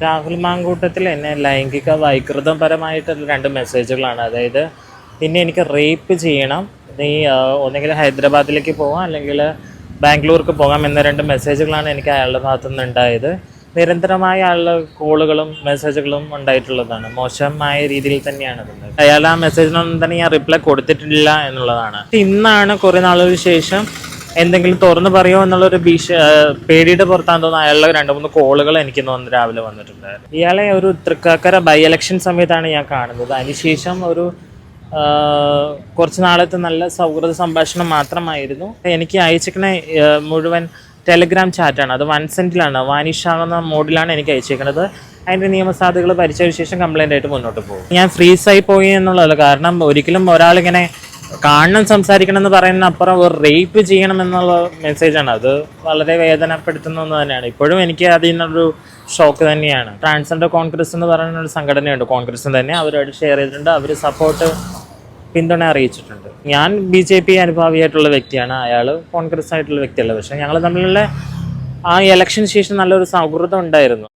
രാഹുൽ മാങ്കൂട്ടത്തിൽ എന്നെ ലൈംഗിക വൈകൃതപരമായിട്ടുള്ള 2 മെസ്സേജുകളാണ്. അതായത് നിന്നെ എനിക്ക് റേപ്പ് ചെയ്യണം, നീ ഒന്നെങ്കിൽ ഹൈദരാബാദിലേക്ക് പോകാം അല്ലെങ്കിൽ ബാംഗ്ലൂർക്ക് പോകാം എന്ന 2 മെസ്സേജുകളാണ് എനിക്ക് അയാളുടെ ഭാഗത്തു നിന്ന് ഉണ്ടായത്. നിരന്തരമായ അയാളുടെ കോളുകളും മെസ്സേജുകളും ഉണ്ടായിട്ടുള്ളതാണ്. മോശമായ രീതിയിൽ തന്നെയാണ് അതുണ്ടായത്. അയാൾ ആ മെസ്സേജിനൊന്നും തന്നെ ഞാൻ റിപ്ലൈ കൊടുത്തിട്ടില്ല എന്നുള്ളതാണ്. ഇന്നാണ് കുറേ നാളുകൾക്ക് ശേഷം എന്തെങ്കിലും തുറന്നു പറയുമോ എന്നുള്ളൊരു പേടിയുടെ പുറത്താന്ന് തോന്നുന്നു അയാളുടെ 2-3 കോളുകൾ എനിക്ക് തോന്നുന്നു രാവിലെ വന്നിട്ടുണ്ടായിരുന്നു. ഇയാളെ ഒരു തൃക്കാക്കര ബൈ ഇലക്ഷൻ സമയത്താണ് ഞാൻ കാണുന്നത്. അതിനുശേഷം ഒരു കുറച്ച് നാളത്തെ നല്ല സൗഹൃദ സംഭാഷണം മാത്രമായിരുന്നു. എനിക്ക് അയച്ചിരിക്കുന്ന മുഴുവൻ ടെലഗ്രാം ചാറ്റാണ്. അത് 1 സെൻറ്റിലാണ്, വാനിഷ് ആകുന്ന മോഡിലാണ് എനിക്ക് അയച്ചേക്കുന്നത്. അതിൻ്റെ നിയമസാധ്യതകൾ പരിശോധിച്ച ശേഷം കംപ്ലൈൻ്റ് ആയിട്ട് മുന്നോട്ട് പോകും. ഞാൻ ഫ്രീസായി പോയി എന്നുള്ളതല്ല, കാരണം ഒരിക്കലും ഒരാളിങ്ങനെ കാണണം സംസാരിക്കണം എന്ന് പറയുന്ന അപ്പുറം ഒരു റേപ്പ് ചെയ്യണം എന്നുള്ള മെസ്സേജാണ്. അത് വളരെ വേദനപ്പെടുത്തുന്ന ഒന്ന് തന്നെയാണ്. ഇപ്പോഴും എനിക്ക് അതിൽ നിന്നൊരു ഷോക്ക് തന്നെയാണ്. ട്രാൻസ്ജെൻഡർ കോൺഗ്രസ് എന്ന് പറയുന്ന ഒരു സംഘടനയുണ്ട്, കോൺഗ്രസ് തന്നെ. അവരോട് ഷെയർ ചെയ്തിട്ടുണ്ട്, അവർ സപ്പോർട്ട് പിന്തുണ അറിയിച്ചിട്ടുണ്ട്. ഞാൻ BJP അനുഭാവിയായിട്ടുള്ള വ്യക്തിയാണ്, അയാൾ കോൺഗ്രസ് ആയിട്ടുള്ള വ്യക്തിയല്ല. പക്ഷേ ഞങ്ങൾ തമ്മിലുള്ള ആ ഇലക്ഷന് ശേഷം നല്ലൊരു സൗഹൃദം ഉണ്ടായിരുന്നു.